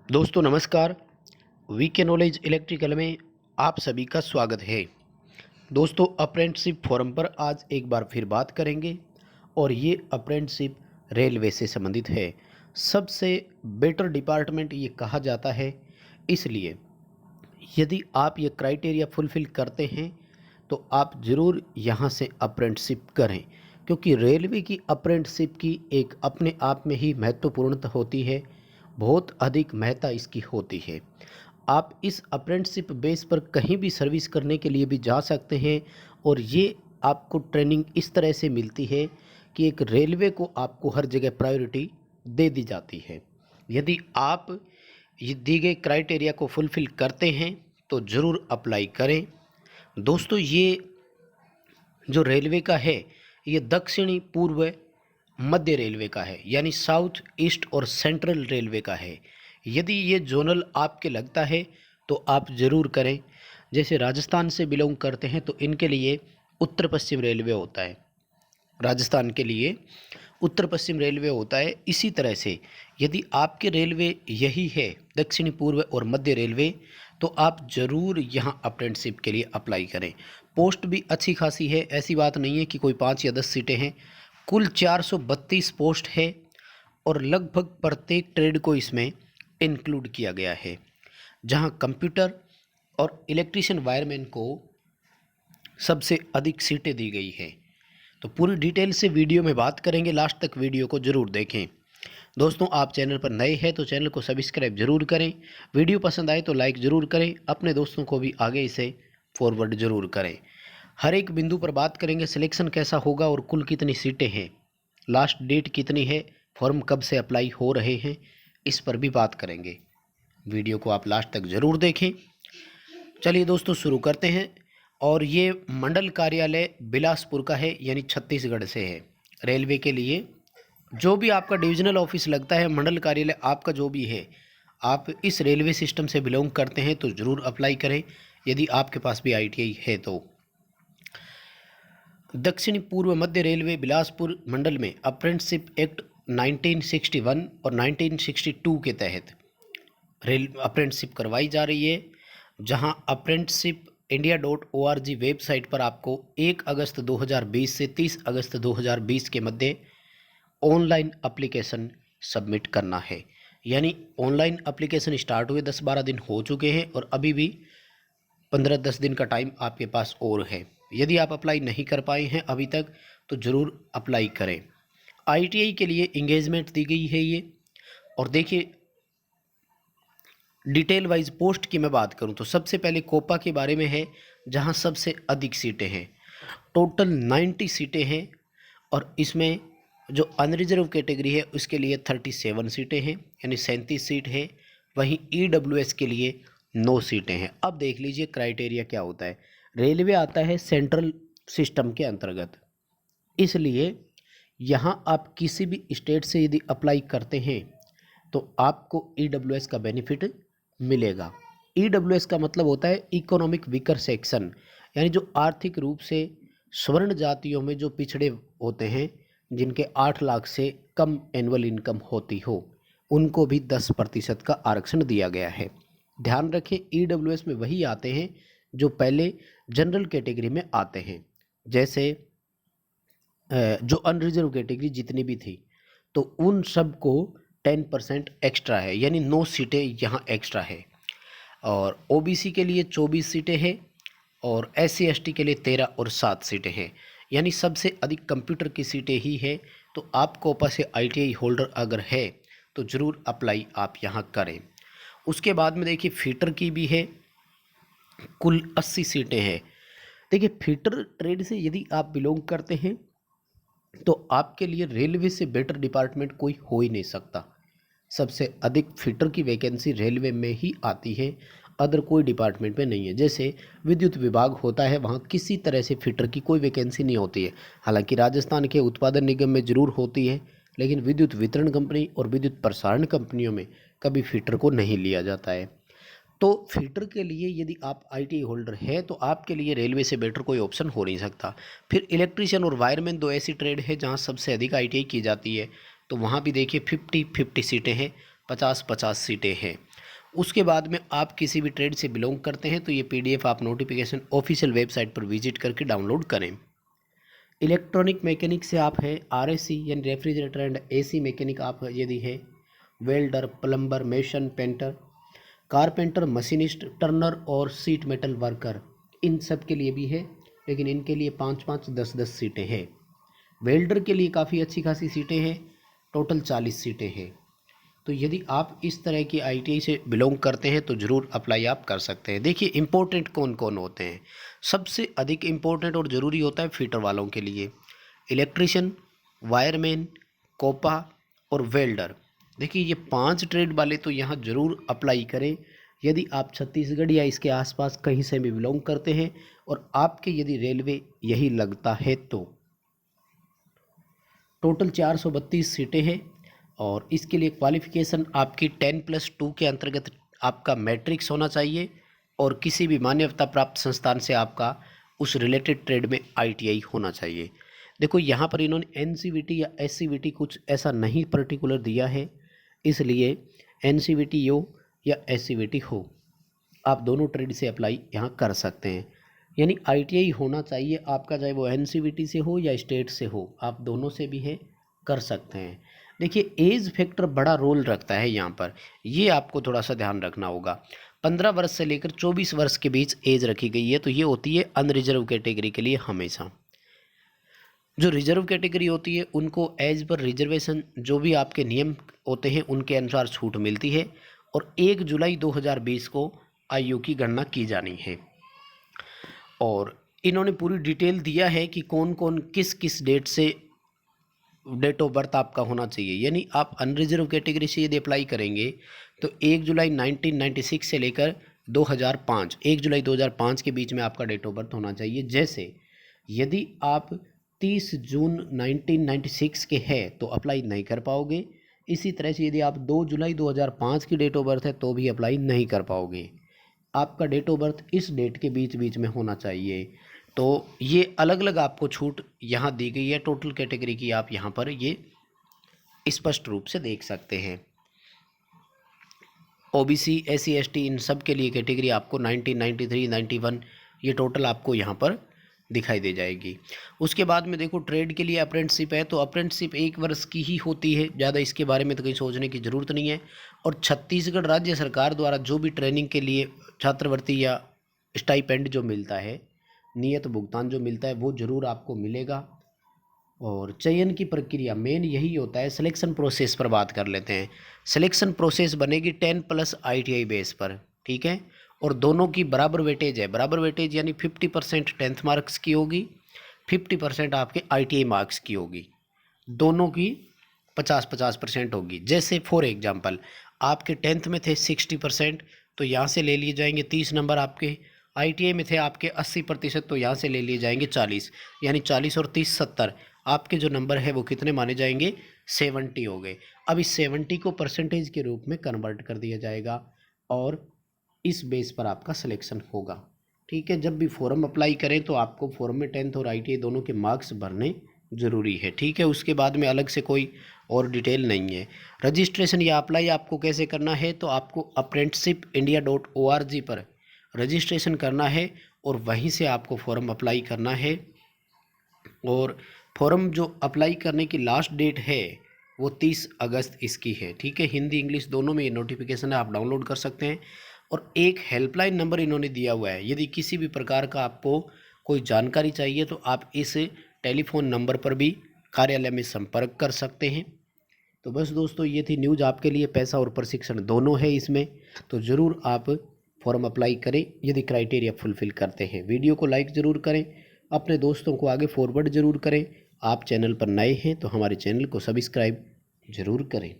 दोस्तों नमस्कार। VK knowledge electrical में आप सभी का स्वागत है। दोस्तों अप्रेंटिसशिप फोरम पर आज एक बार फिर बात करेंगे और ये अप्रेंटिसशिप रेलवे से संबंधित है। सबसे बेटर डिपार्टमेंट ये कहा जाता है, इसलिए यदि आप ये क्राइटेरिया फुलफ़िल करते हैं तो आप ज़रूर यहाँ से अप्रेंटिसशिप करें, क्योंकि रेलवे की अप्रेंटिसशिप की एक अपने आप में ही महत्वपूर्णता होती है। बहुत अधिक महत्ता इसकी होती है। आप इस अप्रेंटिसशिप बेस पर कहीं भी सर्विस करने के लिए भी जा सकते हैं और ये आपको ट्रेनिंग इस तरह से मिलती है कि एक रेलवे को आपको हर जगह प्रायोरिटी दे दी जाती है। यदि आप ये दी गए क्राइटेरिया को फुलफ़िल करते हैं तो ज़रूर अप्लाई करें। दोस्तों ये जो रेलवे का है, ये दक्षिणी पूर्व मध्य रेलवे का है, यानी साउथ ईस्ट और सेंट्रल रेलवे का है। यदि ये जोनल आपके लगता है तो आप ज़रूर करें। जैसे राजस्थान से बिलोंग करते हैं तो इनके लिए उत्तर पश्चिम रेलवे होता है, राजस्थान के लिए उत्तर पश्चिम रेलवे होता है। इसी तरह से यदि आपके रेलवे यही है, दक्षिणी पूर्व और मध्य रेलवे, तो आप ज़रूर यहाँ अप्रेंटिसशिप के लिए अप्लाई करें। पोस्ट भी अच्छी खासी है, ऐसी बात नहीं है कि कोई 5 या 10 सीटें हैं। कुल 432 पोस्ट है और लगभग प्रत्येक ट्रेड को इसमें इंक्लूड किया गया है, जहाँ कंप्यूटर और इलेक्ट्रीशियन वायरमैन को सबसे अधिक सीटें दी गई है। तो पूरी डिटेल से वीडियो में बात करेंगे, लास्ट तक वीडियो को ज़रूर देखें। दोस्तों आप चैनल पर नए हैं तो चैनल को सब्सक्राइब जरूर करें। वीडियो पसंद आए तो लाइक ज़रूर करें, अपने दोस्तों को भी आगे इसे फॉरवर्ड ज़रूर करें। हर एक बिंदु पर बात करेंगे, सिलेक्शन कैसा होगा और कुल कितनी सीटें हैं, लास्ट डेट कितनी है, फॉर्म कब से अप्लाई हो रहे हैं, इस पर भी बात करेंगे। वीडियो को आप लास्ट तक ज़रूर देखें। चलिए दोस्तों शुरू करते हैं। और ये मंडल कार्यालय बिलासपुर का है, यानी छत्तीसगढ़ से है। रेलवे के लिए जो भी आपका डिविजनल ऑफिस लगता है, मंडल कार्यालय आपका जो भी है, आप इस रेलवे सिस्टम से बिलोंग करते हैं तो ज़रूर अप्लाई करें, यदि आपके पास भी आईटीआई है तो। दक्षिणी पूर्व मध्य रेलवे बिलासपुर मंडल में अप्रेंटिसशिप एक्ट 1961 और 1962 के तहत रेल अप्रेंटिसशिप करवाई जा रही है, जहां अप्रेंटिसशिप india.org वेबसाइट पर आपको 1 अगस्त 2020 से 30 अगस्त 2020 के मध्य ऑनलाइन एप्लीकेशन सबमिट करना है। यानी ऑनलाइन एप्लीकेशन स्टार्ट हुए 10-12 दिन हो चुके हैं और अभी भी 15-10 दिन का टाइम आपके पास और है। यदि आप अप्लाई नहीं कर पाए हैं अभी तक तो ज़रूर अप्लाई करें। आईटीआई के लिए इंगेजमेंट दी गई है ये। और देखिए डिटेल वाइज पोस्ट की मैं बात करूं तो सबसे पहले कोपा के बारे में है, जहां सबसे अधिक सीटें हैं। टोटल 90 सीटें हैं और इसमें जो अनरिजर्व कैटेगरी है उसके लिए 37 सीटें हैं, यानी 37 सीट है। वहीं ईडब्ल्यूएस के लिए 9 सीटें हैं। अब देख लीजिए क्राइटेरिया क्या होता है। रेलवे आता है सेंट्रल सिस्टम के अंतर्गत, इसलिए यहाँ आप किसी भी स्टेट से यदि अप्लाई करते हैं तो आपको ईडब्ल्यूएस का बेनिफिट मिलेगा। ईडब्ल्यूएस का मतलब होता है इकोनॉमिक वीकर सेक्शन, यानी जो आर्थिक रूप से स्वर्ण जातियों में जो पिछड़े होते हैं, जिनके 8 लाख से कम एनुअल इनकम होती हो, उनको भी 10% का आरक्षण दिया गया है। ध्यान रखें ईडब्ल्यूएस में वही आते हैं जो पहले जनरल कैटेगरी में आते हैं। जैसे जो अनरिजर्व कैटेगरी जितनी भी थी तो उन सब को 10% एक्स्ट्रा है, यानी 9 सीटें यहाँ एक्स्ट्रा है। और ओबीसी के लिए 24 सीटें हैं और एससी एसटी के लिए 13 और 7 सीटें हैं, यानी सबसे अधिक कंप्यूटर की सीटें ही है। तो आपको ऊपर से आईटीआई होल्डर अगर है तो ज़रूर अप्लाई आप यहाँ करें। उसके बाद में देखिए फीटर की भी है, कुल 80 सीटें हैं। देखिए फीटर ट्रेड से यदि आप बिलोंग करते हैं तो आपके लिए रेलवे से बेटर डिपार्टमेंट कोई हो ही नहीं सकता। सबसे अधिक फिटर की वैकेंसी रेलवे में ही आती है, अदर कोई डिपार्टमेंट में नहीं है। जैसे विद्युत विभाग होता है, वहाँ किसी तरह से फिटर की कोई वैकेंसी नहीं होती है। हालांकि राजस्थान के उत्पादन निगम में ज़रूर होती है, लेकिन विद्युत वितरण कंपनी और विद्युत प्रसारण कंपनियों में कभी फिटर को नहीं लिया जाता है। तो फिटर के लिए यदि आप आईटीआई होल्डर है तो आपके लिए रेलवे से बेटर कोई ऑप्शन हो नहीं सकता। फिर इलेक्ट्रीशियन और वायरमैन 2 ऐसी ट्रेड है जहां सबसे अधिक आईटीआई की जाती है, तो वहां भी देखिए 50-50 सीटें हैं, 50-50 सीटें हैं। उसके बाद में आप किसी भी ट्रेड से बिलोंग करते हैं तो ये पीडीएफ आप नोटिफिकेशन ऑफिशियल वेबसाइट पर विजिट करके डाउनलोड करें। इलेक्ट्रॉनिक मैकेनिक से आप है आरएसी यानी रेफ्रिजरेटर एंड एसी मैकेनिक आप यदि है, welder, plumber, mason, painter, carpenter, machinist, Turner और सीट मेटल वर्कर, इन सब के लिए भी है, लेकिन इनके लिए 5-5, 10-10 सीटें हैं। वेल्डर के लिए काफ़ी अच्छी खासी सीटें हैं, टोटल 40 सीटें हैं। तो यदि आप इस तरह की आईटीआई से बिलोंग करते हैं तो ज़रूर अप्लाई आप कर सकते हैं। देखिए इम्पोर्टेंट कौन कौन होते हैं। सबसे अधिक इम्पोर्टेंट और ज़रूरी होता है फिटर वालों के लिए इलेक्ट्रिशियन, वायरमैन, कोपा और वेल्डर। देखिए ये 5 ट्रेड वाले तो यहाँ ज़रूर अप्लाई करें यदि आप छत्तीसगढ़ या इसके आसपास कहीं से भी बिलोंग करते हैं और आपके यदि रेलवे यही लगता है तो। टोटल 432 सीटें हैं और इसके लिए क्वालिफ़िकेशन आपकी 10+2 के अंतर्गत आपका मैट्रिक्स होना चाहिए और किसी भी मान्यता प्राप्त संस्थान से आपका उस रिलेटेड ट्रेड में आईटीआई होना चाहिए। देखो यहाँ पर इन्होंने एनसीवीटी या एससीवीटी कुछ ऐसा नहीं पर्टिकुलर दिया है, इसलिए एनसीवीटी हो या एससीवीटी हो आप दोनों ट्रेड से अप्लाई यहाँ कर सकते हैं। यानी आईटीआई होना चाहिए आपका, चाहे वो एनसीवीटी से हो या स्टेट से हो, आप दोनों से भी है कर सकते हैं। देखिए एज फैक्टर बड़ा रोल रखता है यहाँ पर, ये आपको थोड़ा सा ध्यान रखना होगा। 15 वर्ष से लेकर 24 वर्ष के बीच एज रखी गई है, तो ये होती है अनरिजर्व कैटेगरी के लिए हमेशा। जो रिजर्व कैटेगरी होती है उनको एज पर रिजर्वेशन जो भी आपके नियम होते हैं उनके अनुसार छूट मिलती है और 1 जुलाई 2020 को आयु की गणना की जानी है। और इन्होंने पूरी डिटेल दिया है कि कौन कौन किस किस डेट से डेट ऑफ बर्थ आपका होना चाहिए। यानी आप अनरिजर्व कैटेगरी से यदि अप्लाई करेंगे तो 1 जुलाई 1996 से लेकर 2005 1 जुलाई 2005 के बीच में आपका डेट ऑफ बर्थ होना चाहिए। जैसे यदि आप 30 जून 1996 के हैं तो अप्लाई नहीं कर पाओगे। इसी तरह से यदि आप 2 जुलाई 2005 की डेट ऑफ बर्थ है तो भी अप्लाई नहीं कर पाओगे। आपका डेट ऑफ बर्थ इस डेट के बीच बीच में होना चाहिए। तो ये अलग अलग आपको छूट यहाँ दी गई है टोटल कैटेगरी की, आप यहाँ पर ये स्पष्ट रूप से देख सकते हैं। ओबीसी, एससी, एसटी इन सब के लिए कैटेगरी आपको 1993, 91 ये टोटल आपको यहाँ पर दिखाई दे जाएगी। उसके बाद में देखो ट्रेड के लिए अप्रेंटिसशिप है, तो अप्रेंटिसशिप 1 वर्ष की ही होती है, ज़्यादा इसके बारे में तो कहीं सोचने की ज़रूरत नहीं है। और छत्तीसगढ़ राज्य सरकार द्वारा जो भी ट्रेनिंग के लिए छात्रवृत्ति या स्टाइपेंड जो मिलता है, नियत भुगतान जो मिलता है वो ज़रूर आपको मिलेगा। और चयन की प्रक्रिया मेन यही होता है। सिलेक्शन प्रोसेस पर बात कर लेते हैं। सिलेक्शन प्रोसेस बनेगी 10+ आईटीआई बेस पर, ठीक है। और दोनों की बराबर वेटेज है। बराबर वेटेज यानी 50% 10th मार्क्स की होगी, 50% आपके आईटीआई मार्क्स की होगी। दोनों की 50-50% होगी। जैसे फॉर एग्जांपल आपके 10th में थे 60%, तो यहाँ से ले लिए जाएंगे 30 नंबर। आपके आईटीआई में थे आपके 80%, तो यहाँ से ले लिए जाएंगे 40, यानी 40 और 30 70। आपके जो नंबर है वो कितने माने जाएंगे, 70 हो गए। अब इस 70 को परसेंटेज के रूप में कन्वर्ट कर दिया जाएगा और इस बेस पर आपका सिलेक्शन होगा, ठीक है। जब भी फॉर्म अप्लाई करें तो आपको फॉर्म में 10th और आईटीआई दोनों के मार्क्स भरने ज़रूरी है, ठीक है। उसके बाद में अलग से कोई और डिटेल नहीं है। रजिस्ट्रेशन या अप्लाई आपको कैसे करना है, तो आपको apprenticeshipindia.org पर रजिस्ट्रेशन करना है और वहीं से आपको फॉर्म अप्लाई करना है। और फॉर्म जो अप्लाई करने की लास्ट डेट है वो 30 अगस्त इसकी है, ठीक है। हिंदी इंग्लिश दोनों में ये नोटिफिकेशन है, आप डाउनलोड कर सकते हैं। और एक हेल्पलाइन नंबर इन्होंने दिया हुआ है, यदि किसी भी प्रकार का आपको कोई जानकारी चाहिए तो आप इस टेलीफोन नंबर पर भी कार्यालय में संपर्क कर सकते हैं। तो बस दोस्तों ये थी न्यूज़ आपके लिए। पैसा और प्रशिक्षण दोनों है इसमें, तो ज़रूर आप फॉर्म अप्लाई करें यदि क्राइटेरिया फुलफ़िल करते हैं। वीडियो को लाइक ज़रूर करें, अपने दोस्तों को आगे फॉरवर्ड ज़रूर करें। आप चैनल पर नए हैं तो हमारे चैनल को सब्सक्राइब ज़रूर करें।